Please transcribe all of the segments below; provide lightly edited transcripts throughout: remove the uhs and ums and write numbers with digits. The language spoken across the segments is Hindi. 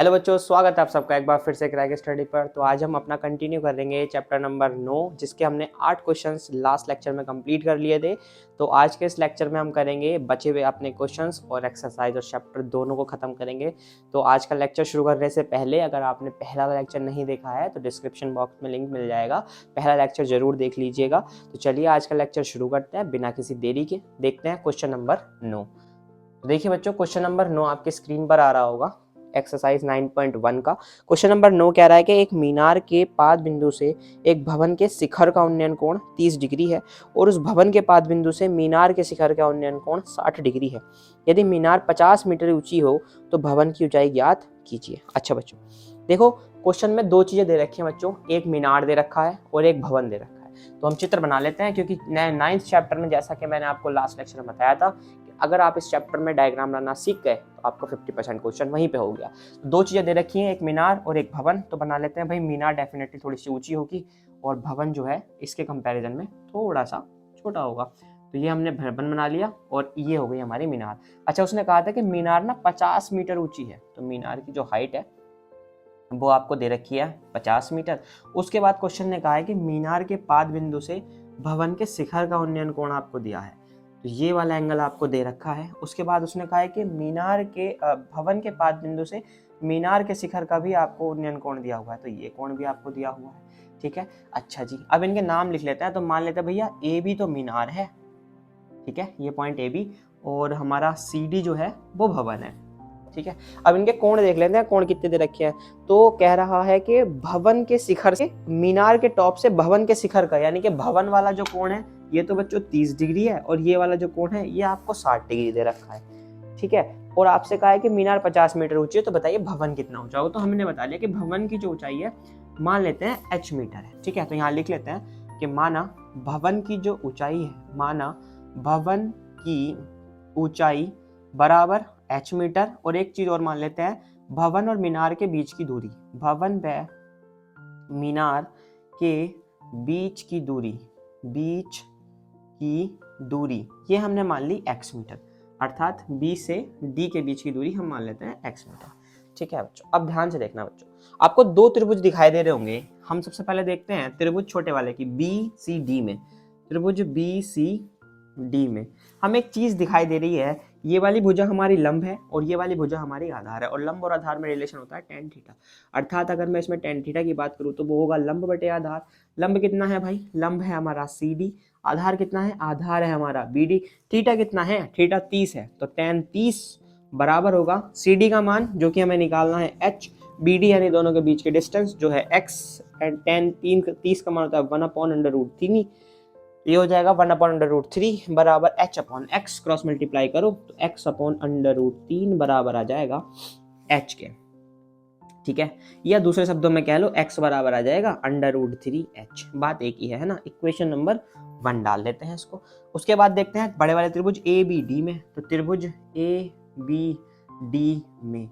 हेलो बच्चों, स्वागत है आप सबका एक बार फिर से क्रैक स्टडी पर। तो आज हम अपना कंटिन्यू करेंगे चैप्टर नंबर 9, जिसके हमने 8 क्वेश्चंस लास्ट लेक्चर में कंप्लीट कर लिए थे। तो आज के इस लेक्चर में हम करेंगे बचे हुए अपने क्वेश्चंस और एक्सरसाइज और चैप्टर दोनों को खत्म करेंगे। तो आज का लेक्चर शुरू करने से पहले अगर आपने पहला लेक्चर नहीं देखा है तो डिस्क्रिप्शन बॉक्स में लिंक मिल जाएगा, पहला लेक्चर जरूर देख लीजिएगा। तो चलिए आज का लेक्चर शुरू करते हैं बिना किसी देरी के। देखते हैं क्वेश्चन नंबर 9। देखिए बच्चों, क्वेश्चन नंबर 9 आपके स्क्रीन पर आ रहा होगा, एक्सरसाइज 9.1 का। क्वेश्चन नंबर 9 कह रहा है कि एक मीनार के पाद बिंदु से एक भवन के शिखर का उन्नयन कोण 30 डिग्री है और उस भवन के पाद बिंदु से मीनार के शिखर का उन्नयन कोण 60 डिग्री है। यदि मीनार 50 मीटर ऊंची हो तो भवन की ऊंचाई ज्ञात कीजिए। अच्छा बच्चों, देखो क्वेश्चन में दो चीजें दे रखी हैं बच्चों, एक मीनार दे रखा है और एक भवन दे रखा है। तो हम चित्र बना लेते हैं, क्योंकि 9th चैप्टर में जैसा कि मैंने आपको लास्ट लेक्चर में बताया था, अगर आप इस चैप्टर में डायग्राम बनाना सीख गए तो आपको 50% क्वेश्चन वहीं पे हो गया। दो चीजें दे रखी हैं, एक मीनार और एक भवन। तो बना लेते हैं भाई, मीनार डेफिनेटली थोड़ी सी ऊंची होगी और भवन जो है इसके कंपैरिजन में थोड़ा सा छोटा होगा। तो ये हमने भवन बना लिया और ये हो गई हमारी मीनार। अच्छा, उसने कहा था कि मीनार ना 50 मीटर ऊंची है, तो मीनार की जो हाइट है वो आपको दे रखी है 50 मीटर। उसके बाद क्वेश्चन ने कहा है कि मीनार के पाद बिंदु से भवन के शिखर का उन्नयन कोण आपको दिया है, तो ये वाला एंगल आपको दे रखा है। उसके बाद उसने कहा है कि मीनार के भवन के पाद बिंदु से मीनार के शिखर का भी आपको उन्नयन कोण दिया हुआ है, तो ये कोण भी आपको दिया हुआ है। ठीक है, अच्छा जी, अब इनके नाम लिख लेते हैं। तो मान लेते हैं भैया ए बी तो मीनार है, ठीक है, ये पॉइंट ए बी, और हमारा सी डी जो है वो भवन है। ठीक है, अब इनके कोण देख लेते हैं, कोण कितने दे रखे हैं। तो कह रहा है कि भवन के शिखर से मीनार के टॉप से भवन के शिखर का, यानी कि भवन वाला जो कोण है ये तो बच्चों 30 डिग्री है और ये वाला जो कोण है ये आपको 60 डिग्री दे रखा है। ठीक है, और आपसे कहा है कि मीनार 50 मीटर ऊंची है, तो बताइए भवन कितना ऊंचा होगा। तो हमने बता लिया कि भवन की जो ऊंचाई है मान लेते हैं h मीटर है। ठीक है, तो यहाँ लिख लेते हैं कि माना भवन की जो ऊंचाई है, माना भवन की ऊंचाई बराबर h मीटर, और एक चीज और मान लेते हैं, भवन और मीनार के बीच की दूरी, भवन व मीनार के बीच की दूरी, बीच की दूरी ये हमने मान ली x मीटर, अर्थात B से D के बीच की दूरी हम मान लेते हैं x मीटर। ठीक है बच्चों, अब ध्यान से देखना बच्चों, आपको दो त्रिभुज दिखाई दे रहे होंगे। हम सबसे पहले देखते हैं त्रिभुज छोटे वाले की, BCD में, त्रिभुज BCD में हमें एक चीज दिखाई दे रही है, ये वाली भुजा हमारी लंब है और ये वाली भुजा हमारी आधार है, और लंब और आधार में रिलेशन होता है tan थीटा। अर्थात अगर मैं इसमें tan थीटा की बात करूं तो वो होगा लंब बटे आधार। लंब कितना है भाई, लंब है हमारा CD, आधार कितना है, आधार है हमारा BD। थीटा कितना है, थीटा 30 है, तो tan 30 बराबर होगा CD का मान जो कि हमें निकालना है h, BD यानी दोनों के बीच के डिस्टेंस जो है x, एंड tan 30 का मान होता है 1/√3। ये हो जाएगा 1/√3 बराबर h/x, क्रॉस मल्टीप्लाई करो तो x/√3 बराबर आ जाएगा h के। ठीक है, या दूसरे शब्दों में कह लो x बराबर आ जाएगा √3h। बात एक ही है ना। इक्वेशन नंबर 1 डाल देते हैं इसको। उसके बाद देखते हैं बड़े वाले त्रिभुज ABD में। तो त्रिभुज ABD में,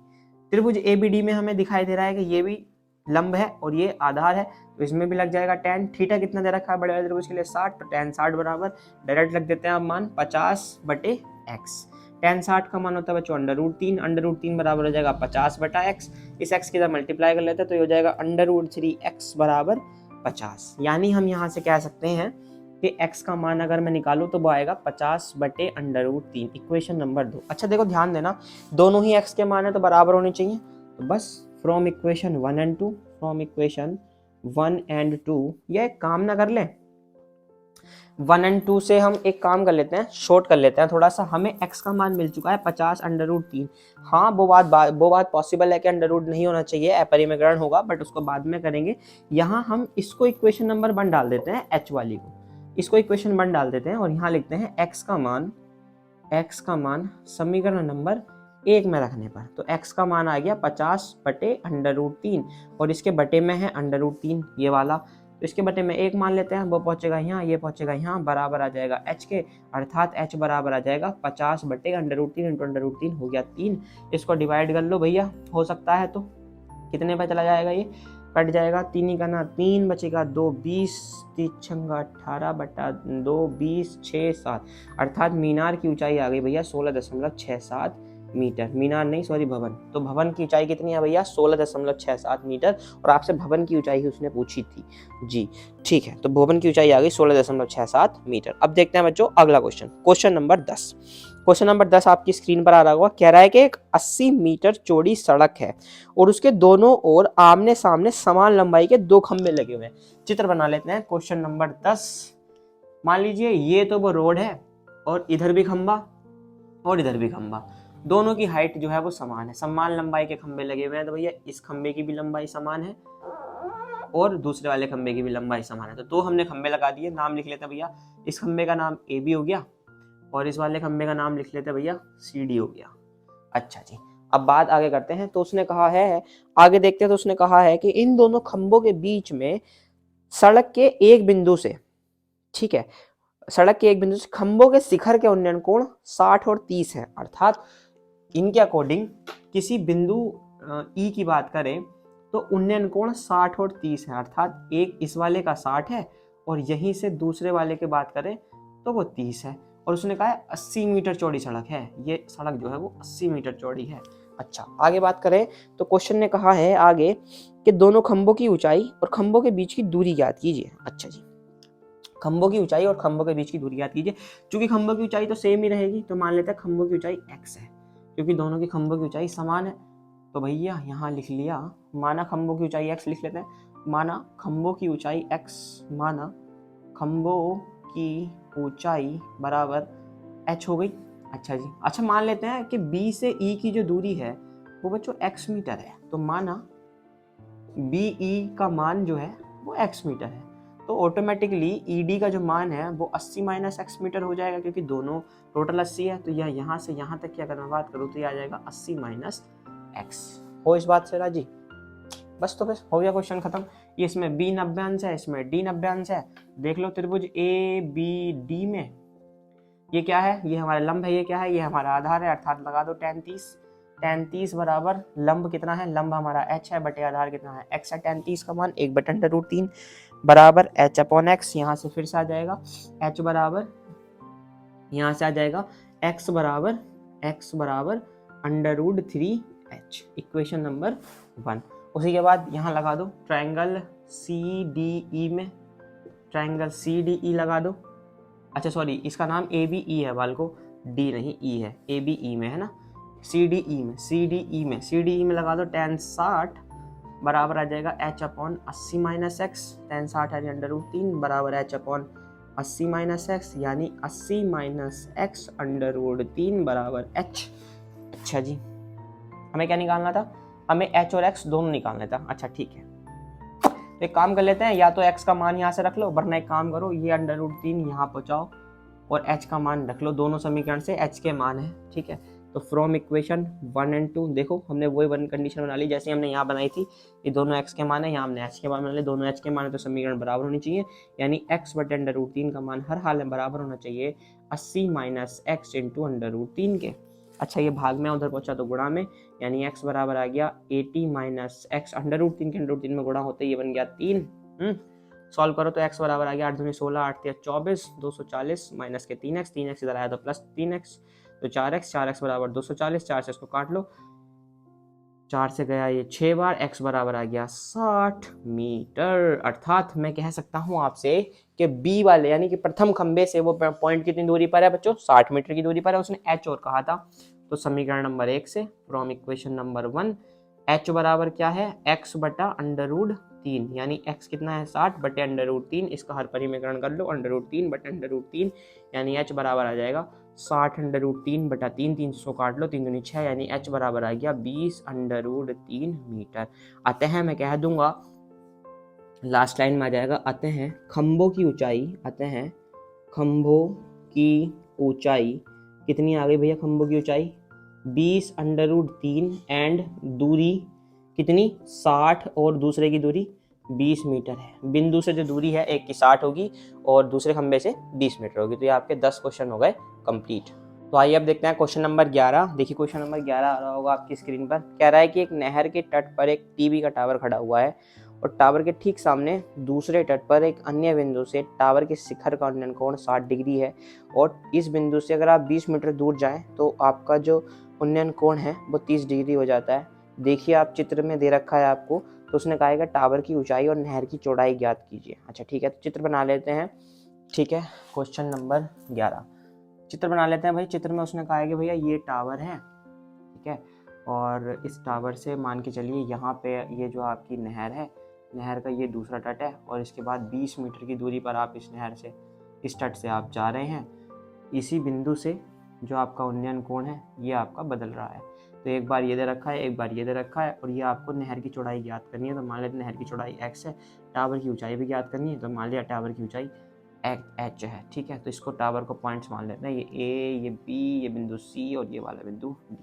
त्रिभुज ABD में हमें दिखाई दे रहा है कि ये भी लंब है और ये आधार है, तो इसमें भी लग जाएगा tan थीटा कितना दे रखा है बड़े वाले त्रिभुज के लिए 60, तो tan 60 बराबर डायरेक्ट रख देते हैं आप मान 50/x। tan 60 का मान होता है बच्चों √3, √3 बराबर हो जाएगा 50/x। इस x के साथ मल्टीप्लाई कर लेते हैं तो ये हो जाएगा √3x बराबर 50। यानी हम यहाँ से कह सकते हैं कि x का मान अगर मैं निकालूं तो वो आएगा 50/√3, इक्वेशन नंबर 2। अच्छा देखो ध्यान देना, दोनों ही x के मान है तो बराबर होने चाहिए। तो बस from equation 1 and 2, from equation 1 and 2, ये एक काम ना कर ले, 1 एंड 2 से हम एक काम कर लेते हैं, शॉर्ट कर लेते हैं थोड़ा सा। हमें x का मान मिल चुका है 50/√3। हाँ, वो बात पॉसिबल है कि अंडर नहीं होना चाहिए, अपरिमेयकरण होगा, बट उसको बाद में करेंगे। यहाँ हम इसको इक्वेशन नंबर 1 डाल देते हैं, h वाली को, इसको इक्वेशन 1 डाल देते हैं और यहाँ लिखते हैं x का मान समीकरण नंबर 1 में रखने पर, तो x का मान आ गया 50/√3 और इसके बटे में है √3 ये वाला, तो इसके बटे में 1 मान लेते हैं, वो पहुंचेगा यहाँ, ये पहुंचेगा यहाँ, बराबर आ जाएगा h के, अर्थात h बराबर आ जाएगा 50/√3 × √3 हो गया 3। इसको डिवाइड कर लो भैया, हो सकता है तो कितने पे चला जाएगा, ये कट जाएगा, 3 का ना 3 बचेगा, 2 20, 3 18/2 20 6 7, अर्थात मीनार की ऊंचाई आ गई भैया 16.67 मीटर, मीनार नहीं सॉरी भवन। तो भवन की ऊंचाई कितनी है भैया 16.67 मीटर, और आपसे भवन की ऊंचाई उसने पूछी थी जी। ठीक है, तो भवन की ऊंचाई आ गई 16.67 मीटर। अब देखते हैं बच्चों अगला question, question number 10। Question number 10 आपकी स्क्रीन पर आ रहा होगा। कह रहा है कि एक 80 मीटर चौड़ी सड़क है और उसके दोनों ओर आमने सामने समान लंबाई के दो खंबे लगे हुए हैं। चित्र बना लेते हैं। क्वेश्चन नंबर 10, मान लीजिए ये तो वो रोड है और इधर भी खंबा और इधर भी खंबा, दोनों की हाइट जो है वो समान है, समान लंबाई के खंबे लगे हुए हैं। तो भैया इस खंबे की भी लंबाई समान है और दूसरे वाले खंबे की भी लंबाई समान है। तो दो हमने खंबे लगा दिए, नाम लिख लेते हैं भैया। इस खंबे का नाम ए बी हो गया और इस वाले खंबे का नाम लिख लेते हैं भैया सी डी हो गया। अच्छा जी, अब बात आगे करते हैं। तो उसने कहा है, आगे देखते हैं, तो उसने कहा है कि इन दोनों खंबों के बीच में सड़क के एक बिंदु से, ठीक है, सड़क के एक बिंदु से खंबों के शिखर के उन्नयन कोण 60 और 30 है। अर्थात इनके अकॉर्डिंग किसी बिंदु ई की बात करें तो उन्नयन कोण 60 और 30 है। अर्थात एक इस वाले का 60 है और यहीं से दूसरे वाले की बात करें तो वो 30 है। और उसने कहा है 80 मीटर चौड़ी सड़क है, ये सड़क जो है वो 80 मीटर चौड़ी है। अच्छा, आगे बात करें तो क्वेश्चन ने कहा है आगे कि दोनों खंबों की ऊंचाई और खंबों के बीच की दूरी ज्ञात कीजिए। अच्छा जी, खंबों की ऊंचाई और खंबों के बीच की दूरी ज्ञात कीजिए। क्योंकि खंबों की ऊंचाई तो सेम ही रहेगी तो मान लेते हैं खंबों की ऊंचाई x है, क्योंकि दोनों की खंबों की ऊंचाई समान है। तो भैया यहाँ लिख लिया, माना खंबों की ऊंचाई x लिख लेते हैं, माना खंबों की ऊंचाई x, माना खंबों की ऊंचाई बराबर h हो गई। अच्छा जी, अच्छा मान लेते हैं कि b से e की जो दूरी है वो बच्चों x मीटर है। तो माना BE का मान जो है वो x मीटर है, तो ऑटोमेटिकली ED का जो मान है वो 80 माइनस x मीटर हो जाएगा, क्योंकि दोनों टोटल 80 है। तो यह यहाँ से यहाँ तक की अगर मैं बात करूँ तो ये आ जाएगा 80 माइनस x। हो इस बात से राजी? बस, तो बस हो गया क्वेश्चन खत्म। ये इसमें b 90 अंश है, इसमें d 90 अंश है। देख लो त्रिभुज ABD में ये क्या है, ये हमारा लंब है, ये क्या है, ये हमारा आधार है। अर्थात लगा दो tan 30, tan 30 बराबर लंब कितना है, लंब हमारा h है बटे आधार कितना है x है। tan 30 का मान 1/√3 बराबर h अपॉन x। यहाँ से फिर से आ जाएगा h बराबर, यहाँ से आ जाएगा x बराबर √3h, इक्वेशन नंबर 1। उसी के बाद यहाँ लगा दो ट्रायंगल CDE में, ट्रायंगल CDE लगा दो। अच्छा सॉरी, इसका नाम ABE है बाल को, D नहीं E है, ABE में है ना, CDE में लगा दो tan 60 बराबर आ जाएगा h upon 80 minus x. tan 60 है √3 बराबर h अपॉन 80 माइनस एक्स, यानी 80 माइनस एक्स √3 बराबर h। अच्छा जी, हमें क्या निकालना था, हमें h और x दोनों निकालना था। अच्छा ठीक है, तो एक काम कर लेते हैं, या तो x का मान यहाँ से रख लो, वरना एक काम करो ये √3 यहाँ पहुँचाओ और h का मान रख लो। दोनों समीकरण से h के मान है, ठीक है। तो फ्रॉम इक्वेशन 1 और 2 देखो हमने वही वन कंडीशन बना ली जैसे हमने यहाँ बनाई थी। ये दोनों x के मान है, यहाँ हमने h के मान बना लिए, दोनों h के मान है तो समीकरण बराबर होनी चाहिए, यानी x बटे √3 का मान हर हाल में बराबर होना चाहिए 80 माइनस एक्स इंटू √3 के। अच्छा, ये भाग में उधर पहुंचा तो गुणा में, यानी x बराबर आ गया 80 माइनस एक्स √3 के √3 में गुणा होते ये बन गया 3। सॉल्व करो तो x बराबर आ गया 8 दूनी 16, 8 3 24, 240 माइनस के 3x, 3x इधर आया तो प्लस 3x, तो 4x बराबर 240, 4 से इसको काट लो, 4 से गया ये 6 बार, x बराबर आ गया 60 मीटर। अर्थात मैं कह सकता हूँ आपसे कि B वाले यानी कि प्रथम खंबे से वो पॉइंट कितनी दूरी पर है बच्चों, 60 मीटर की दूरी पर है। उसने h और कहा था, तो समीकरण नंबर 1 से फ्रॉम इक्वेशन नंबर 1 h बराबर क्या है, x बटा √3, यानी x कितना है 60 बटे √3, इसका हर परिमीकरण कर लो √3 बटे √3, यानी h बराबर आ जाएगा 60 √3 बटा 3, 3 सौ काट लो, 3 दूनी 6, यानी h बराबर आ गया 20 √3 मीटर। अतः मैं कह दूंगा, लास्ट लाइन में आ जाएगा, अतः खंभों की ऊंचाई, अतः खंभों की ऊंचाई कितनी आ गई भैया, खंभों की ऊंचाई 20 √3 एंड दूरी कितनी 60 और दूसरे की दूरी 20 मीटर है। बिंदु से जो दूरी है एक की 60 होगी और दूसरे खंबे से 20 मीटर होगी। तो ये आपके 10 क्वेश्चन हो गए कंप्लीट। तो आइए अब देखते हैं क्वेश्चन नंबर 11। देखिए क्वेश्चन नंबर 11 आ रहा होगा आपकी स्क्रीन पर। कह रहा है कि एक नहर के तट पर एक टीवी का टावर खड़ा हुआ है और टावर के ठीक सामने दूसरे तट पर एक अन्य बिंदु से टावर के शिखर का उन्नयन कोण 60 डिग्री है और इस बिंदु से अगर आप 20 मीटर दूर जाएं तो आपका जो उन्नयन कोण है वो 30 डिग्री हो जाता है। देखिए आप चित्र में दे रखा है आपको, तो उसने कहा है कि टावर की ऊंचाई और नहर की चौड़ाई ज्ञात कीजिए। अच्छा ठीक है, तो चित्र बना लेते हैं। ठीक है, क्वेश्चन नंबर 11 चित्र बना लेते हैं भाई। चित्र में उसने कहा है कि भैया ये टावर है, ठीक है, और इस टावर से मान के चलिए यहाँ पे ये जो आपकी नहर है, नहर का ये दूसरा तट है और इसके बाद 20 मीटर की दूरी पर आप इस नहर से, इस तट से आप जा रहे हैं। इसी बिंदु से जो आपका उन्नयन कोण है ये आपका बदल रहा है। तो एक बार ये दे रखा है, एक बार ये दे रखा है, और ये आपको नहर की चौड़ाई ज्ञात करनी है। तो मान लेते नहर की चौड़ाई x है, टावर की ऊंचाई भी ज्ञात करनी है, तो मान लिया टावर की ऊंचाई h है। ठीक है, तो इसको टावर को पॉइंट्स मान लेते हैं, ये a, ये b, ये बिंदु c और ये वाला बिंदु d।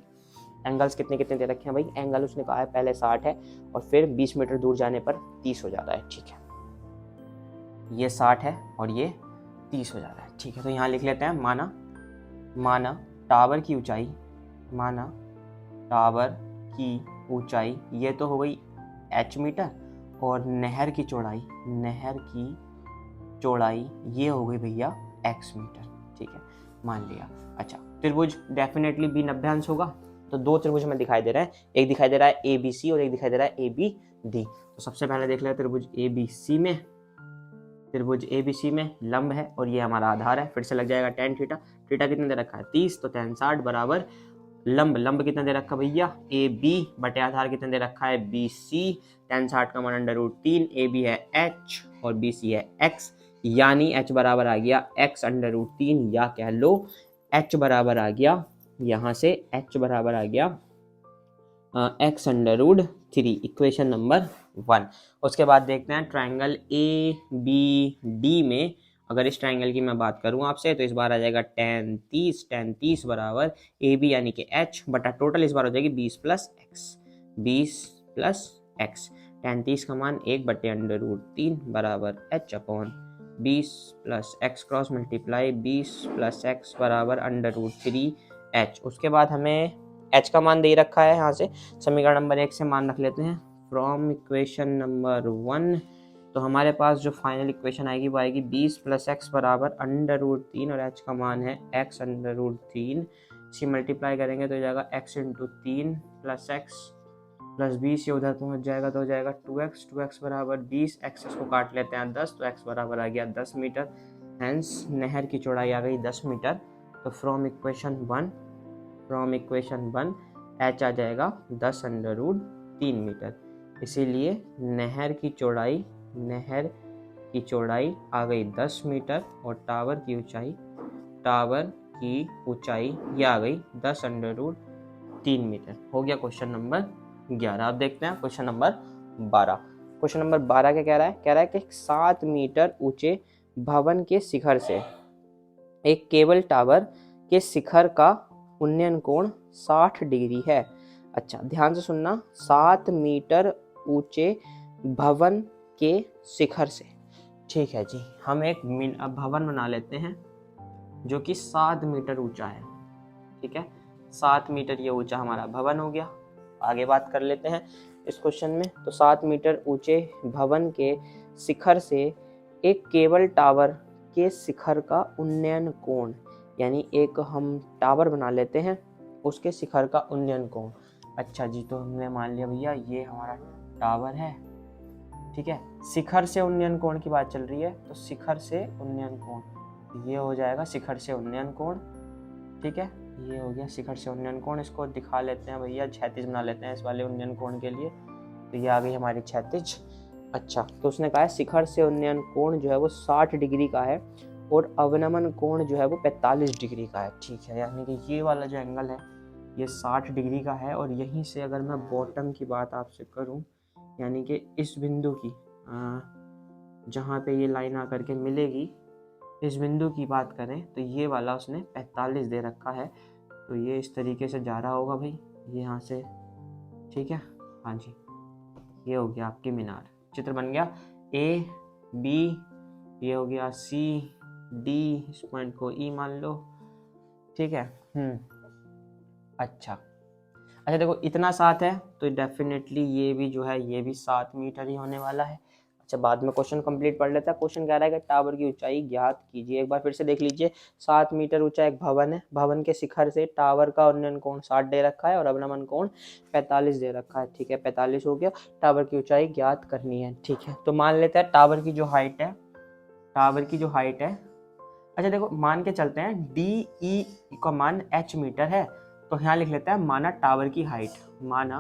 एंगल्स कितने कितने दे रखे हैं भाई? एंगल उसने कहा है पहले 60 है और फिर 20 मीटर दूर जाने पर 30 हो जाता है। ठीक है, ये 60 है और ये 30 हो जाता है। ठीक है, तो यहाँ लिख लेते हैं माना टावर की ऊंचाई, माना टावर की ऊंचाई ये तो हो गई h मीटर, और नहर की चौड़ाई ये हो गई भैया x मीटर। ठीक है, मान लिया। अच्छा, त्रिभुज डेफिनेटली भी 90 अंश होगा, तो दो त्रिभुज हमें दिखाई दे रहे हैं, एक दिखाई दे रहा है ABC और एक दिखाई दे रहा है ABD। तो सबसे पहले देख लेते हैं त्रिभुज ABC में लंब है और ये हमारा आधार है। फिर से लग जाएगा tan थीटा, थीटा कितने दे रखा है 30, तो tan 60 बराबर लंब कितना दे रखा है भैया AB बटे आधार कितना दे रखा है BC। tan 60 का मान √3, AB है h और BC है x, यानी h बराबर आ गया x √3, या कह लो h बराबर आ गया, यहाँ से h बराबर आ गया x √3, इक्वेशन नंबर 1। उसके बाद देखते हैं ट्राइंगल ABD में। अगर इस ट्राइंगल की मैं बात करूं आपसे तो इस बार आ जाएगा tan 30 बराबर AB यानी कि h बटा टोटल इस बार हो जाएगी 20 प्लस x। tan 30 का मान 1 बटे √3 बराबर h upon 20 plus x cross multiply 20 plus x बराबर √3h। उसके बाद हमें h का मान दे रखा है, यहाँ से समीकरण नंबर 1 से मान रख लेते हैं फ्रॉम इक्वेशन नंबर 1। तो हमारे पास जो फाइनल इक्वेशन आएगी वो आएगी 20 प्लस एक्स बराबर √3 और h का मान है x √3। इसी मल्टीप्लाई करेंगे तो हो जाएगा x into 3 plus x plus 20, ये उधर पहुंच जाएगा तो हो जाएगा 2x बराबर 20, x को काट लेते हैं 10, तो x बराबर आ गया 10 मीटर। हेंस नहर की चौड़ाई आ गई 10 मीटर। तो फ्रॉम इक्वेशन 1 h आ जाएगा 10 √3 मीटर। इसीलिए नहर की चौड़ाई आ गई 10 मीटर और टावर की ऊंचाई ये आ गई 10 √3 मीटर। हो गया क्वेश्चन नंबर 11। अब देखते हैं क्वेश्चन नंबर 12। क्वेश्चन नंबर 12 क्या कह रहा है? कह रहा है कि 7 मीटर ऊंचे भवन के शिखर से एक केबल टावर के शिखर का उन्नयन कोण 60 डिग्री है। अच्छा ध्यान से सुनना, 7 मीटर ऊंचे भवन के शिखर से। ठीक है जी, हम एक भवन बना लेते हैं जो कि 7 मीटर ऊंचा है। ठीक है, 7 मीटर ये ऊंचा हमारा भवन हो गया। आगे बात कर लेते हैं इस क्वेश्चन में। तो 7 मीटर ऊंचे भवन के शिखर से एक केबल टावर के शिखर का उन्नयन कोण, यानी एक हम टावर बना लेते हैं उसके शिखर का उन्नयन कोण। अच्छा जी, तो हमने मान लिया भैया ये हमारा टावर है। ठीक है, शिखर से उन्नयन कोण की बात चल रही है, तो शिखर से उन्नयन कोण ये हो जाएगा शिखर से उन्नयन कोण। ठीक है, ये हो गया शिखर से उन्नयन कोण। इसको दिखा लेते हैं भैया, क्षैतिज बना लेते हैं इस वाले उन्नयन कोण के लिए। तो ये आ गई हमारी क्षैतिज। अच्छा, तो उसने कहा है शिखर से उन्नयन कोण जो है वो 60 डिग्री का है और अवनमन कोण जो है वो 45 डिग्री का है। ठीक है, यानी कि ये वाला जो एंगल है ये 60 डिग्री का है। और यहीं से अगर मैं बॉटम की बात आपसे करूं, यानी कि इस बिंदु की जहाँ पे ये लाइन आकर के मिलेगी, इस बिंदु की बात करें तो ये वाला उसने 45 दे रखा है। तो ये इस तरीके से जा रहा होगा भाई, ये यहाँ से। ठीक है, हाँ जी, ये हो गया आपकी मीनार। चित्र बन गया A B, ये हो गया C D, इस पॉइंट को E मान लो। ठीक है, अच्छा अच्छा देखो इतना 7 है तो डेफिनेटली ये भी जो है ये भी 7 मीटर ही होने वाला है। अच्छा बाद में क्वेश्चन कंप्लीट पढ़ लेता है। क्वेश्चन कह रहा है कि टावर की ऊंचाई ज्ञात कीजिए। एक बार फिर से देख लीजिए, 7 मीटर ऊंचा एक भवन है, भवन के शिखर से टावर का उन्नयन कोण 60 दे रखा है और अवनमन कोण 45 दे रखा है। ठीक है 45 हो गया, टावर की ऊंचाई ज्ञात करनी है। ठीक है तो मान लेते हैं टावर की जो हाइट है, टावर की जो हाइट है, अच्छा देखो मान के चलते हैं डी ई का मान h मीटर है, तो यहाँ लिख लेते हैं माना टावर की हाइट, माना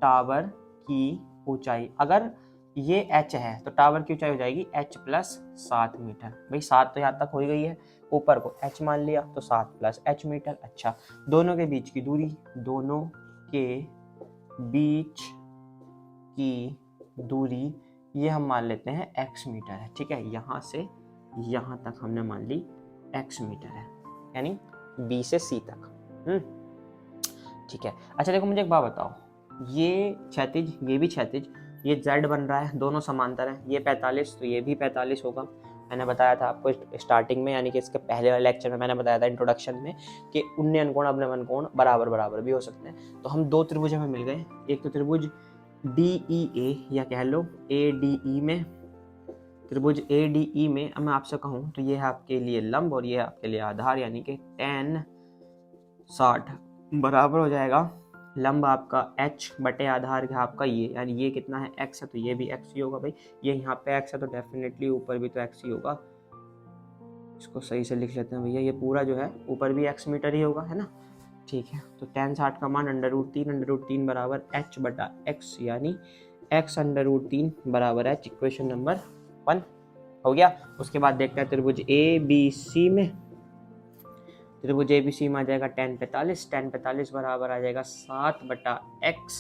टावर की ऊंचाई, अगर ये h है तो टावर की ऊंचाई हो जाएगी h प्लस 7 मीटर। भाई 7 तो यहाँ तक हो ही गई है, ऊपर को h मान लिया तो 7 प्लस h मीटर। अच्छा दोनों के बीच की दूरी, दोनों के बीच की दूरी ये हम मान लेते हैं x मीटर है। ठीक है यहाँ से यहाँ तक हमने मान ली x मीटर है, यानी B से C तक। ठीक है अच्छा देखो मुझे एक बात बताओ, ये क्षैतिज ये भी क्षैतिज, ये z बन रहा है, दोनों समांतर हैं, ये 45 तो ये भी 45 होगा। मैंने बताया था आपको स्टार्टिंग में, यानी कि इसके पहले वाले लेक्चर में मैंने बताया था इंट्रोडक्शन में कि उन्नयन कोण अवनमन कोण बराबर बराबर भी हो सकते हैं। तो हम दो त्रिभुज हमें मिल गए, एक तो त्रिभुज DEA या कह लो ADE में, त्रिभुज ADE में मैं आपसे कहूँ तो ये है आपके लिए लंब और ये है आपके लिए आधार, यानी कि tan 60 बराबर हो जाएगा लंब आपका h बटे आधार का आपका ये, यानी ये कितना है x है तो ये भी x ही होगा। भाई ये यहाँ पे x है तो डेफिनेटली ऊपर भी तो x ही होगा। इसको सही से लिख लेते हैं भैया, ये पूरा जो है ऊपर भी x मीटर ही होगा, है ना। ठीक है तो tan 60 का मान √3 बराबर h बटा x, यानी x √3 बराबर h। इक्वेशन नंबर 1 हो गया। उसके बाद देखते हैं त्रिभुज ABC में, त्रिभुज ABC में आ जाएगा tan 45 बराबर आ जाएगा 7 बटा x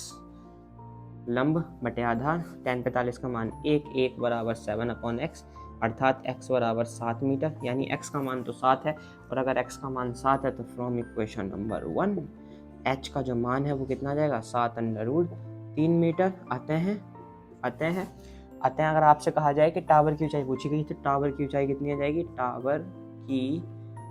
लंब बटे आधार, tan 45 का मान 1 बराबर 7/x, अर्थात x बराबर 7 मीटर, यानी x का मान तो 7 है, और अगर x का मान 7 है तो फ्रॉम इक्वेशन नंबर 1 h का जो मान है वो कितना आ जाएगा 7√3 मीटर। आते हैं अगर आपसे कहा जाए कि टावर की ऊंचाई पूछी गई तो टावर की ऊंचाई कितनी आ जाएगी, टावर की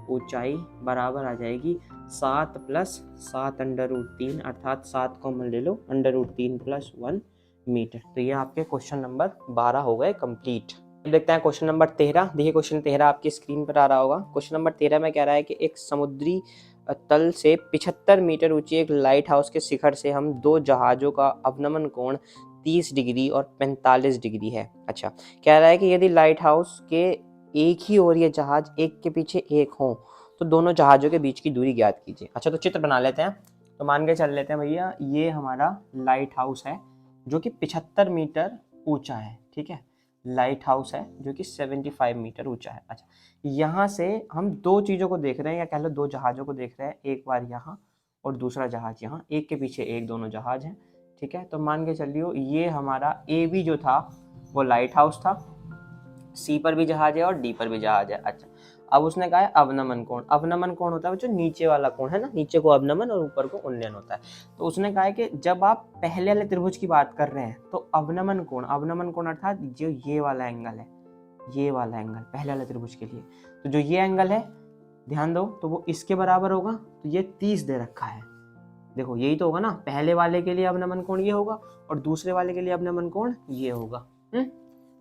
ऊंचाई बराबर आ जाएगी 7 प्लस 7√3, अर्थात 7 कॉमन ले लो, √3 प्लस 1 मीटर। तो ये आपके क्वेश्चन नंबर 12 हो गए कंप्लीट। देखते हैं क्वेश्चन नंबर 13। देखिए क्वेश्चन 13 आपकी स्क्रीन पर आ रहा होगा। क्वेश्चन नंबर 13 में कह रहा है कि एक समुद्री तल से 75 मीटर ऊंची एक लाइट हाउस के शिखर से हम दो जहाजों का अवनमन कोण 30 डिग्री और 45 डिग्री है। अच्छा कह रहा है कि यदि लाइट हाउस के एक ही ओर ये जहाज एक के पीछे एक हो तो दोनों जहाजों के बीच की दूरी ज्ञात कीजिए। अच्छा तो चित्र बना लेते हैं, तो मान के चल लेते हैं भैया ये हमारा लाइट हाउस है जो कि 75 मीटर ऊंचा है। ठीक है लाइट हाउस है जो कि 75 मीटर ऊंचा है। अच्छा यहाँ से हम दो चीज़ों को देख रहे हैं, या कह लो दो जहाज़ों को देख रहे हैं, एक बार यहाँ और दूसरा जहाज यहाँ, एक के पीछे एक दोनों जहाज हैं। ठीक है तो मान के चलियो ये हमारा AB जो था वो लाइट हाउस था, C पर भी जहाज है और D पर भी जहाज है। अच्छा अब उसने कहा है अवनमन कोण, अवनमन कोण होता है जो नीचे वाला कोण है ना, नीचे को अवनमन और ऊपर को उन्नयन होता है। तो उसने कहा है कि जब आप पहले वाले त्रिभुज की बात कर रहे हैं तो अवनमन कोण अर्थात जो ये वाला एंगल है, ये वाला एंगल पहले वाले त्रिभुज के लिए, तो जो ये एंगल है ध्यान दो तो वो इसके बराबर होगा, तो ये 30 दे रखा है। देखो यही तो होगा ना, पहले वाले के लिए अवनमन कोण ये होगा और दूसरे वाले के लिए अवनमन कोण ये होगा।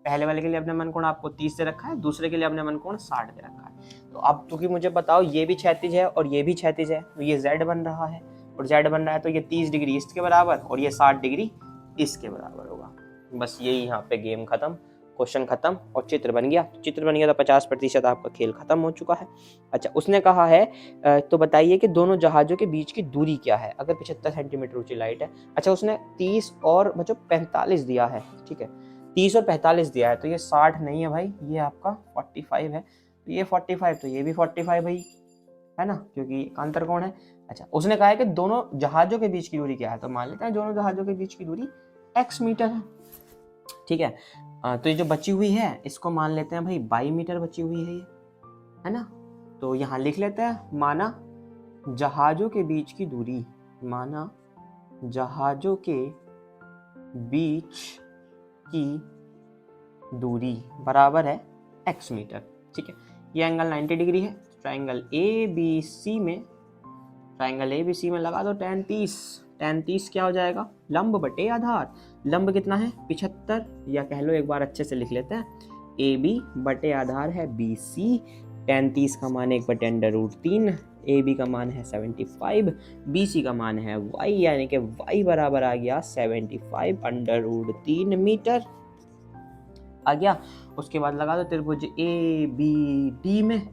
पहले वाले के लिए अवनमन कोण आपको 30 दे रखा है, दूसरे के लिए अवनमन कोण 60 दे रखा है। तो अब क्योंकि मुझे बताओ ये भी क्षैतिज है और ये भी क्षैतिज है, तो ये z बन रहा है और z बन रहा है तो ये 30 डिग्री इसके बराबर और ये 60 डिग्री इसके बराबर होगा। बस यही यहाँ पे गेम खत्म, क्वेश्चन खत्म और चित्र बन गया। चित्र बन गया तो 50% आपका खेल खत्म हो चुका है। अच्छा उसने कहा है तो बताइए कि दोनों जहाजों के बीच की दूरी क्या है अगर 75 सेंटीमीटर ऊंची लाइट है। अच्छा उसने 30 और बच्चों 45 दिया है। ठीक है 30 और 45 दिया है तो ये 60 नहीं है भाई, ये आपका 45 है, तो ये 45 तो ये भी 45 भाई, है ना, क्योंकि अंतर कोण है। अच्छा उसने कहा है कि दोनों जहाजों के बीच की दूरी क्या है, तो मान लेते हैं दोनों जहाजों के बीच की दूरी x मीटर है। ठीक है तो ये जो बची हुई है इसको मान लेते हैं भाई 22 मीटर बची हुई है ये, है ना। तो यहाँ लिख लेते हैं माना जहाजों के बीच की दूरी, माना जहाजों के बीच की दूरी बराबर है x मीटर। ठीक है ये एंगल 90 डिग्री है, ट्रायंगल ABC में लगा दो tan 30, tan 30 क्या हो जाएगा, लंब बटे आधार। लंब कितना है 75, या कह लो एक बार अच्छे से लिख लेते हैं, AB बटे आधार है BC। tan 30 का मान 1/√3, AB का मान है 75, BC का मान है y, यानी कि y बराबर आ गया 75/√3 मीटर आ गया। उसके बाद लगा दो त्रिभुज ABD में,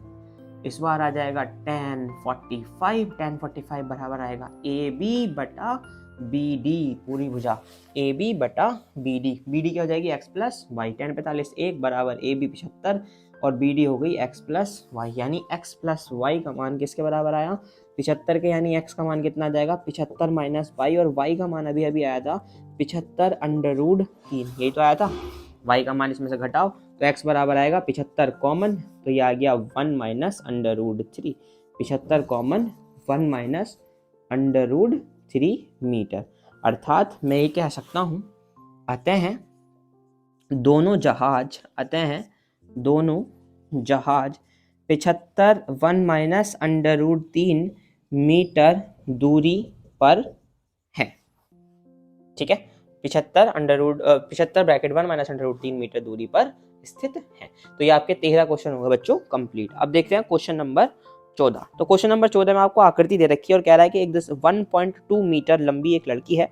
इस बार आ जाएगा tan 45 बराबर आएगा AB बटा BD, पूरी भुजा AB बटा BD। BD क्या हो जाएगी x प्लस वाई, tan 45 1 बराबर AB 75 और BD हो गई x प्लस वाई, यानी x प्लस वाई का मान किसके बराबर आया 75 के, यानी x का मान कितना आ जाएगा 75 माइनस वाई, और y का मान अभी अभी आया था 75/√3, यही तो आया था। y का मान इसमें से घटाओ तो x बराबर आएगा 75 कॉमन, तो ये आ गया 1 माइनस √3, 75 कॉमन 1 माइनस √3 मीटर। अर्थात मैं ये कह सकता हूँ अतः दोनों जहाज 75 1 माइनस √3 मीटर दूरी पर है। ठीक है, 75 ब्रैकेट 1 माइनस √3 मीटर दूरी पर स्थित है। तो ये आपके 13 क्वेश्चन होंगे बच्चों कंप्लीट। अब देखते हैं क्वेश्चन नंबर 14। तो क्वेश्चन नंबर 14 में आपको आकृति दे रखी है और कह रहा है कि एक 1.2 मीटर लंबी एक लड़की है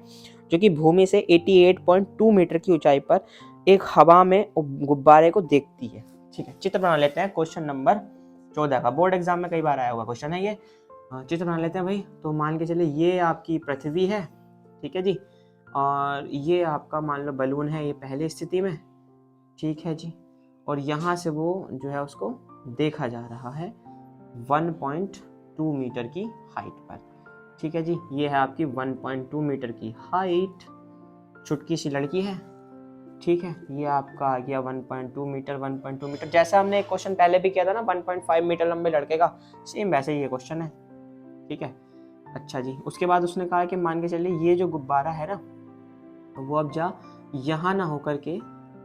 जो कि भूमि से 88.2 मीटर की ऊंचाई पर एक हवा में गुब्बारे को देखती है। ठीक है, चित्र बना लेते हैं। क्वेश्चन नंबर 14 का बोर्ड एग्जाम में कई बार आया हुआ क्वेश्चन है ये। चित्र बना लेते हैं भाई। तो मान के चलिए ये आपकी पृथ्वी है, ठीक है जी, और ये आपका मान लो बलून है, ये पहली स्थिति में, ठीक है जी, और यहाँ से वो जो है उसको देखा जा रहा है 1.2 मीटर की हाइट पर। ठीक है जी, ये है आपकी 1.2 मीटर की हाइट, छुटकी सी लड़की है। ठीक है, ये आपका आ गया 1.2 मीटर। जैसा हमने एक क्वेश्चन पहले भी किया था ना 1.5 मीटर लंबे लड़के का, सेम वैसे ही ये क्वेश्चन है। ठीक है, अच्छा जी, उसके बाद उसने कहा कि मान के चलिए ये जो गुब्बारा है ना वो अब जा यहाँ ना होकर के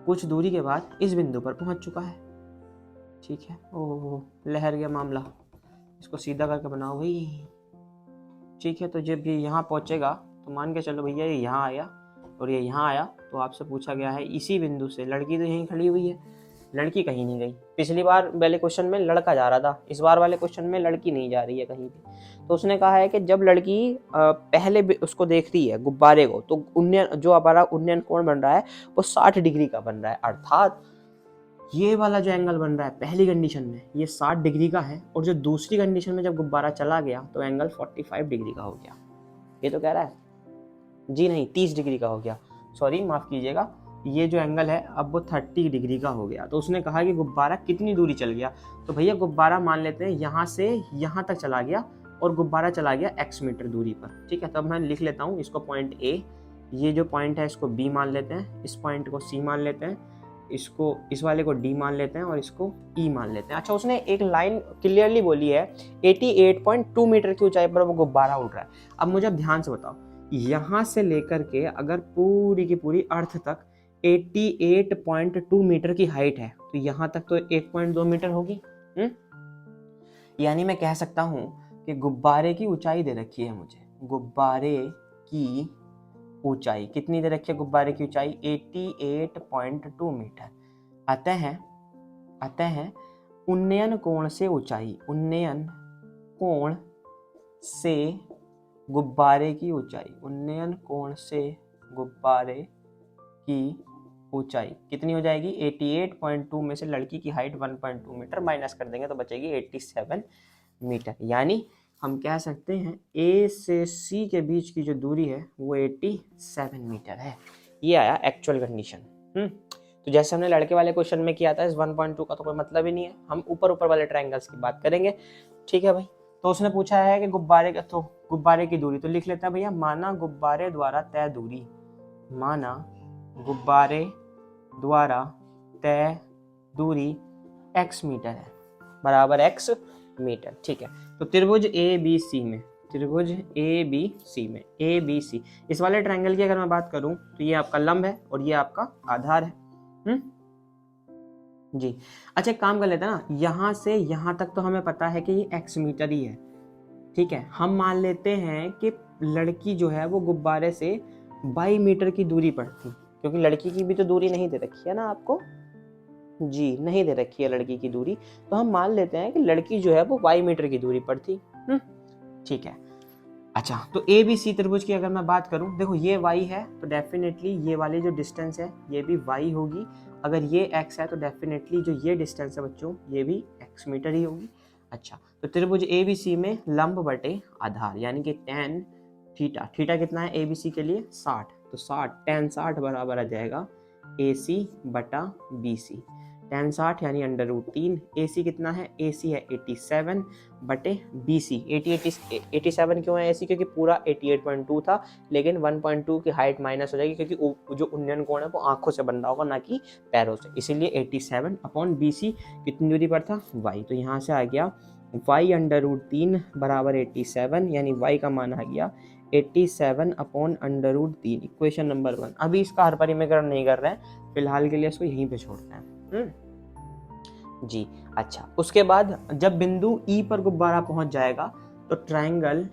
कुछ दूरी के बाद इस बिंदु पर पहुंच चुका है। ठीक है, ओह लहर गया मामला, इसको सीधा करके बनाओ भाई। ठीक है, तो जब ये यहाँ पहुंचेगा तो मान के चलो भैया ये यहाँ आया और ये यहाँ आया, तो आपसे पूछा गया है इसी बिंदु से, लड़की तो यहीं खड़ी हुई है, लड़की कहीं नहीं गई। पिछली बार वाले क्वेश्चन में लड़का जा रहा था, इस बार वाले क्वेश्चन में लड़की नहीं जा रही है कहीं भी। तो उसने कहा है कि जब लड़की पहले उसको देखती है गुब्बारे को, तो उन्नयन जो हमारा उन्नयन कोण बन रहा है वो 60 डिग्री का बन रहा है। अर्थात ये वाला जो एंगल बन रहा है पहली कंडीशन में ये 60 डिग्री का है, और जो दूसरी कंडीशन में जब गुब्बारा चला गया तो एंगल 45 डिग्री का हो गया। ये तो कह रहा है जी नहीं 30 डिग्री का हो गया, सॉरी माफ कीजिएगा, ये जो एंगल है अब वो 30 डिग्री का हो गया। तो उसने कहा कि गुब्बारा कितनी दूरी चल गया, तो भैया गुब्बारा मान लेते हैं यहाँ से यहाँ तक चला गया और गुब्बारा चला गया x मीटर दूरी पर। ठीक है, तब मैं लिख लेता हूँ इसको पॉइंट A, ये जो पॉइंट है इसको B मान लेते हैं, इस पॉइंट को C मान लेते हैं, इसको इस वाले को D मान लेते हैं और इसको E मान लेते हैं। अच्छा, उसने एक लाइन क्लियरली बोली है 88.2 मीटर की ऊंचाई पर वो गुब्बारा उड़ रहा है। अब मुझे ध्यान से बताओ, यहाँ से लेकर के अगर पूरी की पूरी अर्थ तक 88.2 मीटर की हाइट है तो यहाँ तक तो 1.2 मीटर होगी। यानी मैं कह सकता हूँ कि गुब्बारे की ऊंचाई दे रखी है मुझे, गुब्बारे की ऊंचाई कितनी दे रखी है, गुब्बारे की ऊंचाई 88.2 मीटर। अतः उन्नयन कोण से ऊंचाई, उन्नयन कोण से गुब्बारे की ऊंचाई, उन्नयन कोण से गुब्बारे की ऊंचाई कितनी हो जाएगी 88.2 में से लड़की की हाइट 1.2 मीटर माइनस कर देंगे तो बचेगी 87 मीटर। यानी हम कह सकते हैं A से C के बीच की जो दूरी है वो 87 मीटर है। ये आया एक्चुअल कंडीशन। तो जैसे हमने लड़के वाले क्वेश्चन में किया था, इस 1.2 का तो कोई मतलब ही नहीं है, हम ऊपर वाले ट्रायंगल्स की बात करेंगे। ठीक है भाई, तो उसने पूछा है कि गुब्बारे की दूरी, तो लिख लेते हैं भैया, माना गुब्बारे द्वारा तय दूरी, माना गुब्बारे द्वारा तय दूरी x मीटर है, बराबर x मीटर। ठीक है, तो त्रिभुज ABC में, त्रिभुज ABC में, ABC इस वाले ट्रायंगल की अगर मैं बात करूं तो ये आपका लंब है और ये आपका आधार है। जी, अच्छा एक काम कर लेते हैं ना, यहाँ से यहाँ तक तो हमें पता है कि ये x मीटर ही है, ठीक है, हम मान लेते हैं कि लड़की जो है वो गुब्बारे से 22 मीटर की दूरी पर थी, क्योंकि लड़की की भी तो दूरी नहीं दे रखी है ना आपको, जी नहीं दे रखी है लड़की की दूरी, तो हम मान लेते हैं कि लड़की जो है वो 22 मीटर की दूरी पर थी। ठीक है। अच्छा, तो ए बी सी त्रिभुज की अगर मैं बात करूं, देखो ये y है तो डेफिनेटली ये वाली जो डिस्टेंस है ये भी y होगी, अगर ये x है तो डेफिनेटली जो ये डिस्टेंस है बच्चों ये भी x मीटर ही होगी। अच्छा, तो त्रिभुज ए बी सी में लंब बटे आधार यानी कि tan थीटा, थीटा कितना है ए बी सी के लिए 60, तो 60 tan 60 बराबर आ जाएगा ए सी बटा बी सी, tan 60 यानी अंडर रूट 3, ए सी कितना है, ए सी है 87 बटे बी सी, 87 क्यों है ए सी, क्योंकि पूरा 88.2 था, लेकिन 1.2 की हाइट माइनस हो जाएगी क्योंकि जो उन्नयन कोण है वो आंखों से बन रहा होगा ना कि पैरों से, इसीलिए 87 अपॉन बी सी कितनी दूरी पर था y, तो यहाँ से आ गया y अंडर रूट 3 बराबर 87 यानी y का मान आ गया 87 upon under root 3, equation number 1। अभी इसका हर परिमेकरण नहीं कर रहे हैं, फिलहाल के लिए इसको यहीं पे छोड़ते हैं। जी। अच्छा, उसके बाद जब बिंदु ई पर गुब्बारा पहुंच जाएगा तो ट्रायंगल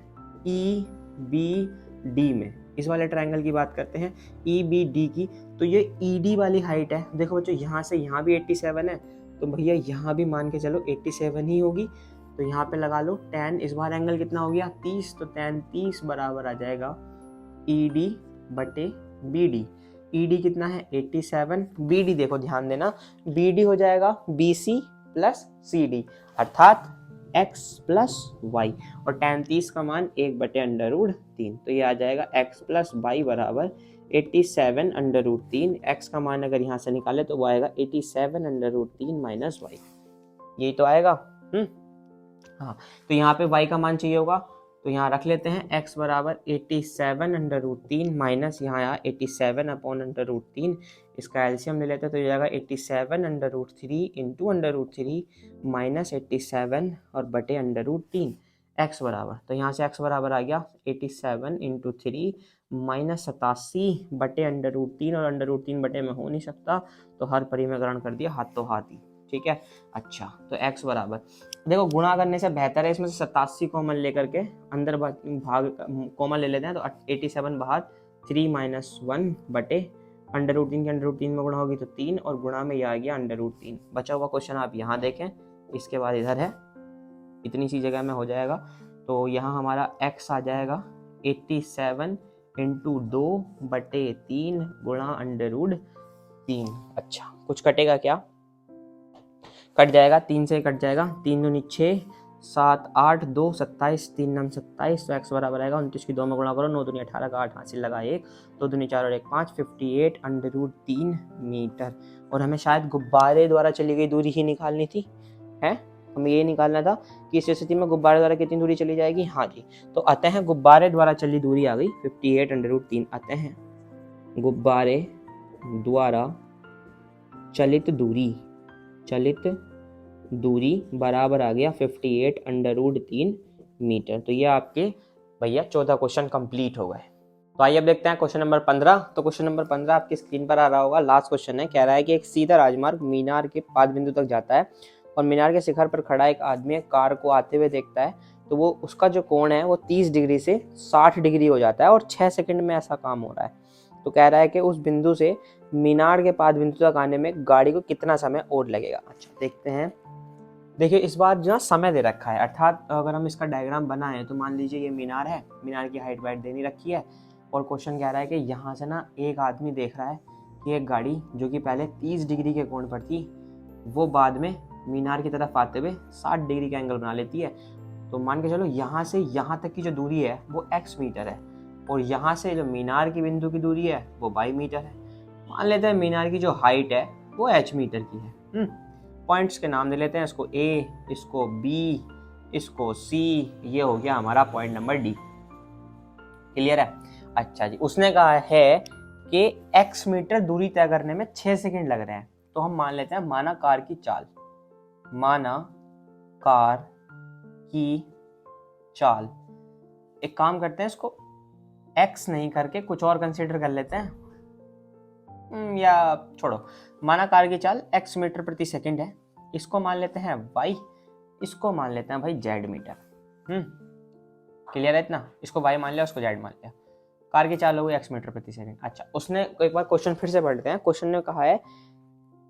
ई बी डी में, इस वाले ट्रायंगल की बात करते हैं ई बी डी की, तो ये ई डी वाली हाइट है, देखो बच्चों यहाँ से यहाँ भी 87 है, तो भैया यहाँ भी मान के चलो 87 ही होगी, तो यहाँ पे लगा लो tan, इस बार एंगल कितना हो गया 30, तो tan 30 बराबर आ जाएगा ई डी बटे बी डी, ई डी कितना है 87, बी डी देखो ध्यान देना, बी डी हो जाएगा B C plus C D अर्थात x प्लस वाई, और tan 30 का मान 1 बटे अंडर रूट 3, तो ये आ जाएगा x प्लस वाई बराबर 87 अंडर रूट 3, x का मान अगर यहाँ से निकाले तो वो आएगा 87 अंडर रूट 3 माइनस वाई, यही तो आएगा। हाँ, तो यहाँ पे y का मान चाहिए होगा, तो यहाँ रख लेते हैं x बराबर 87 अंडर रूट 3 माइनस यहाँ आया 87 अपॉन अंडर रूट 3, इसका एलसीएम ले लेते हैं तो ये जाएगा 87 under root 3 into under root 3 minus 87 और बटे अंडर रूट 3 x बराबर, तो यहाँ से x बराबर आ गया 87 इंटू 3 माइनस 87 बटे अंडर रूट 3, और अंडर रूट 3 बटे में हो नहीं सकता, तो हर परिमेकरण कर दिया हाथों हाथ ही। ठीक है। अच्छा, तो x बराबर, देखो गुणा करने से बेहतर है इसमें से 87 कॉमन लेकर के अंदर भाग कॉमन ले लेते हैं, तो 87 बाहर 3 माइनस 1 बटे अंडर रूट 3 के अंडर रूट 3 में गुणा होगी तो 3, और गुणा में ये आ गया अंडर रूट 3। बचा हुआ क्वेश्चन आप यहाँ देखें, इसके बाद इधर है, इतनी सी जगह में हो जाएगा, तो यहाँ हमारा x आ जाएगा 87 इंटू 2 बटे 3 गुणा अंडर रूट 3। अच्छा, कुछ कटेगा क्या, कट जाएगा, 3 से कट जाएगा, 3 दूनी 6 7 8 2 27, 3 नम 27, तो x बराबर आएगा 29 की 2 में गुणा करो, 9 दूनी 18 का 8 हासिल लगा 1, 2 दूनी 4 और 1 5, 58 अंडर रूट 3 मीटर। और हमें शायद गुब्बारे द्वारा चली गई दूरी ही निकालनी थी, है हमें ये निकालना था कि इस स्थिति में गुब्बारे द्वारा कितनी दूरी चली जाएगी। हाँ जी, तो अतः गुब्बारे द्वारा चली दूरी आ गई 58 अंडर रूट 3, अतः गुब्बारे द्वारा चलित दूरी बराबर आ गया 58 अंडर रूट 3 मीटर। तो ये आपके भैया 14 क्वेश्चन कंप्लीट हो गए। तो आइए अब देखते हैं क्वेश्चन नंबर 15। तो क्वेश्चन नंबर 15 आपकी स्क्रीन पर आ रहा होगा, लास्ट क्वेश्चन है। कह रहा है कि एक सीधा राजमार्ग मीनार के पाद बिंदु तक जाता है और मीनार के शिखर पर खड़ा एक आदमी कार को आते हुए देखता है, तो वो उसका जो कोण है वो 30 डिग्री से 60 डिग्री हो जाता है और 6 सेकंड में ऐसा काम हो रहा है। तो कह रहा है कि उस बिंदु से मीनार के पाद बिंदु तक आने में गाड़ी को कितना समय और लगेगा। अच्छा, देखते हैं। देखिए, इस बार जो समय दे रखा है, अर्थात अगर हम इसका डायग्राम बनाएं तो मान लीजिए ये मीनार है, मीनार की हाइट वाइट देनी रखी है, और क्वेश्चन कह रहा है कि यहाँ से ना एक आदमी देख रहा है कि एक गाड़ी जो कि पहले 30 डिग्री के कोण पर थी वो बाद में मीनार की तरफ आते हुए 60 डिग्री का एंगल बना लेती है। तो मान के चलो यहाँ से यहाँ तक की जो दूरी है वो x मीटर है, और यहाँ से जो मीनार की बिंदु की दूरी है वो y मीटर है। मान लेते हैं मीनार की जो हाइट है वो h मीटर की है। पॉइंट्स के नाम दे लेते हैं, इसको A, इसको B, इसको C, ये हो गया हमारा पॉइंट नंबर D। क्लियर है। अच्छा जी, उसने कहा है कि x मीटर दूरी तय करने में 6 सेकंड लग रहे हैं, तो हम मान लेते हैं माना कार की चाल। एक काम करते हैं, इसको x नहीं करके कुछ और कंसीडर कर लेते हैं, या छोड़ो, माना कार की चाल x मीटर प्रति सेकंड है, इसको मान लेते हैं y, इसको मान लेते हैं भाई z मीटर। क्लियर है इतना? इसको y मान लिया, उसको z मान लिया। कार की चाल हो गई x मीटर प्रति सेकंड। अच्छा, उसने एक बार क्वेश्चन फिर से पढ़ते हैं। क्वेश्चन ने कहा है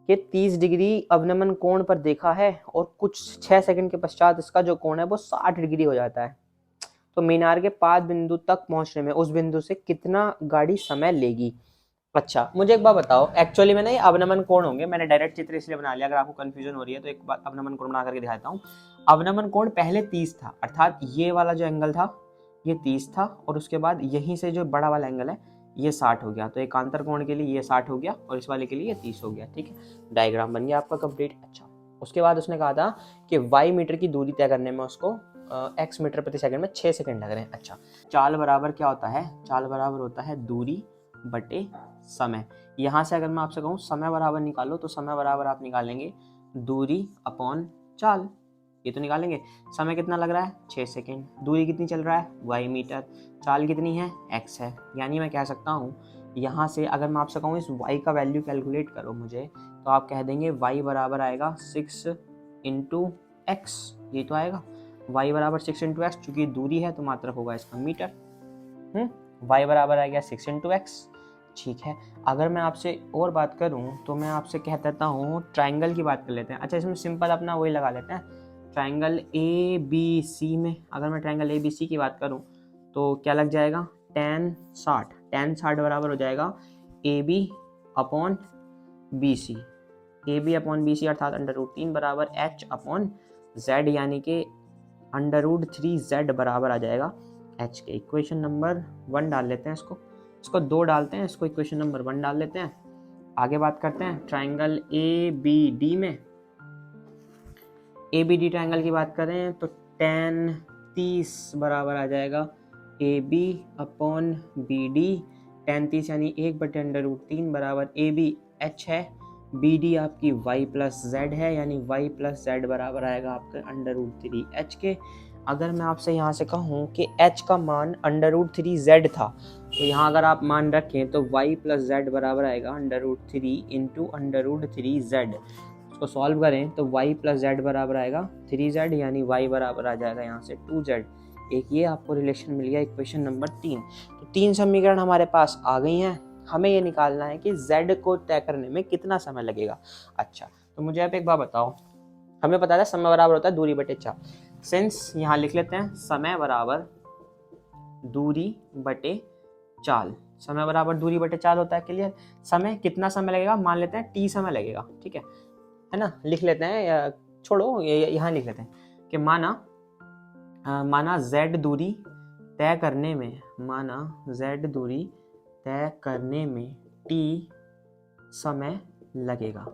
कि 30 डिग्री अवनमन कोण पर देखा है और कुछ 6 सेकंड के पश्चात इसका जो कोण है वो 60 डिग्री हो जाता है, तो मीनार के 5 बिंदु तक पहुंचने में उस बिंदु से कितना गाड़ी समय लेगी। अच्छा, मुझे एक बात बताओ, एक्चुअली में ना ये अवनमन कोण होंगे, मैंने डायरेक्ट चित्र इसलिए बना लिया, अगर आपको कंफ्यूजन हो रही है तो एक बार अवनमन कोण बना करके दिखाता हूँ। अवनमन कोण पहले 30 था, अर्थात ये वाला जो एंगल था ये 30 था, और उसके बाद यहीं से जो बड़ा वाला एंगल है ये 60 हो गया, तो एकांतर कोण के लिए ये 60 हो गया और इस वाले के लिए ये 30 हो गया। ठीक है, डायग्राम बन गया आपका कंप्लीट। अच्छा, उसके बाद उसने कहा था कि y मीटर की दूरी तय करने में उसको x मीटर प्रति सेकंड में 6 सेकंड लग रहे हैं। अच्छा, चाल बराबर क्या होता है? चाल बराबर होता है दूरी बटे समय। यहाँ से अगर मैं आपसे कहूँ समय बराबर निकालो, तो समय बराबर आप निकालेंगे दूरी अपॉन चाल, ये तो निकालेंगे। समय कितना लग रहा है? 6 सेकेंड। दूरी कितनी चल रहा है? y metre. चाल कितनी है? x है। यानी मैं कह सकता हूँ यहाँ से अगर मैं आपसे कहूँ इस y का वैल्यू कैलकुलेट करो मुझे, तो आप कह देंगे y बराबर आएगा 6 इंटू x, ये तो आएगा y बराबर 6 इंटू एक्स, चूँकि दूरी है तो मात्रक होगा इसका मीटर। y बराबर आ गया 6 इंटू एक्स। ठीक है, अगर मैं आपसे और बात करूं तो मैं आपसे कह देता हूँ ट्राइंगल की बात कर लेते हैं। अच्छा, इसमें सिंपल अपना वही लगा लेते हैं, ट्राइंगल ए बी सी में अगर मैं ट्राइंगल ए बी सी की बात करूं तो क्या लग जाएगा? tan 60 बराबर हो जाएगा A B upon B C. A B upon B C अर्थात √3 बराबर एच अपॉन जेड, यानी कि √3z बराबर आ जाएगा एच के। इक्वेशन नंबर 1 डाल लेते हैं, इसको 2 डालते हैं, इसको इक्वेशन नंबर 1 डाल लेते हैं। आगे बात करते हैं ट्राइंगल ए बी डी में। ए बी डी ट्राइंगल की बात करें तो tan 30 बराबर आ जाएगा A B upon B D. tan 30 यानी 1/√3 बराबर ए बी एच है, बी डी आपकी y प्लस जेड है, यानी y प्लस जेड बराबर आएगा आपके √3h के। अगर मैं आपसे यहाँ से कहूँ कि h का मान √3z था, तो यहाँ अगर आप मान रखें तो y प्लस जेड बराबर आएगा √3 इंटू √3z। उसको सॉल्व करें तो y प्लस जेड बराबर आएगा 3z, यानी y बराबर आ जाएगा यहाँ से 2z। एक ये आपको रिलेशन मिल गया, इक्वेशन नंबर 3। तो 3 समीकरण हमारे पास आ गई हैं। हमें ये निकालना है कि z को तय करने में कितना समय लगेगा। अच्छा, तो मुझे आप एक बात बताओ, हमें पता है समय बराबर होता है दूरी बटे चाल। सिंस यहाँ लिख लेते हैं समय बराबर दूरी बटे चाल, समय बराबर दूरी बटे चाल होता है। क्लियर? समय कितना समय लगेगा? मान लेते हैं t समय लगेगा। ठीक है ना? लिख लेते हैं, छोड़ो यहाँ लिख लेते हैं कि माना z दूरी तय करने में, माना z दूरी तय करने में t समय लगेगा,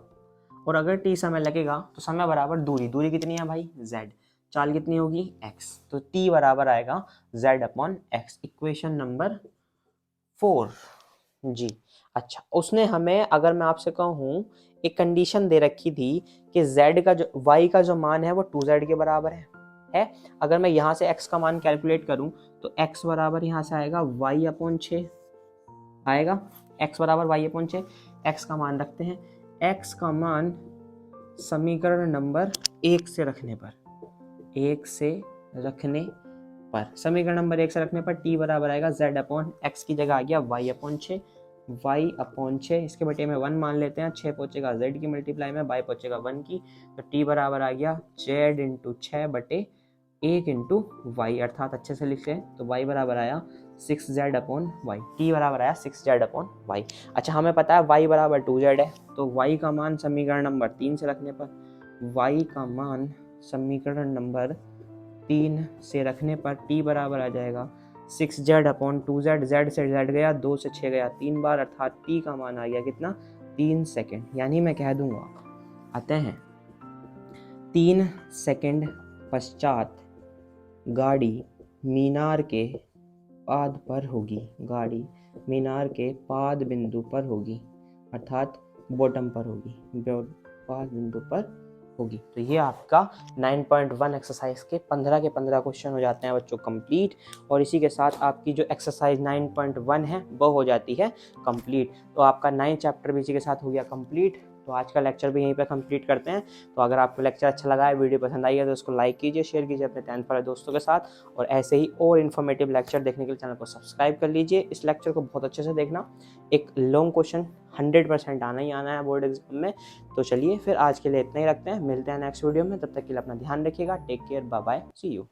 और अगर t समय लगेगा तो समय बराबर दूरी कितनी है भाई? z। चाल कितनी होगी? x, तो t बराबर आएगा z upon x। Equation number 4 जी। अच्छा, उसने हमें, अगर मैं आपसे कहूँ, एक कंडीशन दे रखी थी कि z का जो y का जो मान है वो 2z के बराबर है। अगर मैं यहाँ से x का मान कैलकुलेट करूँ तो x बराबर यहाँ से आएगा y अपॉन 6 आएगा, x बराबर y अपॉन 6। x का मान रखते हैं, x का मान समीकरण नंबर 1 से रखने पर, समीकरण नंबर 1 से रखने पर t बराबर आएगा z अपॉन x की जगह आ गया y अपॉन 6, y अपॉन 6, इसके बटे में 1 मान लेते हैं, 6 पहुँचेगा z की मल्टीप्लाई में, y पहुँचेगा 1 की, तो t बराबर आ गया z इंटू 6 बटे 1 इंटू वाई, अर्थात अच्छे से लिख लें तो y बराबर आया 6z अपॉन वाई, t बराबर आया 6z अपॉन वाई। अच्छा, हमें पता है y बराबर 2z है, तो y का मान समीकरण नंबर 3 से रखने पर, y का मान समीकरण नंबर 3 से रखने पर t बराबर आ जाएगा 6z अपॉन 2z, z से z गया, 2 से 6 गया 3 बार, अर्थात t का मान आ गया कितना? 3 सेकेंड। यानी मैं कह दूंगा अतः 3 सेकेंड पश्चात गाड़ी मीनार के पाद पर होगी, गाड़ी मीनार के पाद बिंदु पर होगी, अर्थात बॉटम पर होगी, पाद बिंदु पर होगी। तो ये आपका 9.1 एक्सरसाइज के 15 के 15 क्वेश्चन हो जाते हैं बच्चों कंप्लीट, और इसी के साथ आपकी जो एक्सरसाइज 9.1 है वो हो जाती है कंप्लीट। तो आपका 9 चैप्टर भी इसी के साथ हो गया कंप्लीट। तो आज का लेक्चर भी यहीं पे कंप्लीट करते हैं। तो अगर आपको लेक्चर अच्छा लगा है, वीडियो पसंद आई है तो उसको लाइक कीजिए, शेयर कीजिए अपने 10th वाले दोस्तों के साथ, और ऐसे ही और इन्फॉर्मेटिव लेक्चर देखने के लिए चैनल को सब्सक्राइब कर लीजिए। इस लेक्चर को बहुत अच्छे से देखना, एक लॉन्ग क्वेश्चन 100% आना ही आना है बोर्ड एग्जाम में। तो चलिए फिर आज के लिए इतना ही रखते हैं, मिलते हैं नेक्स्ट वीडियो में, तब तक के लिए अपना ध्यान रखिएगा। Take care, bye bye, see you.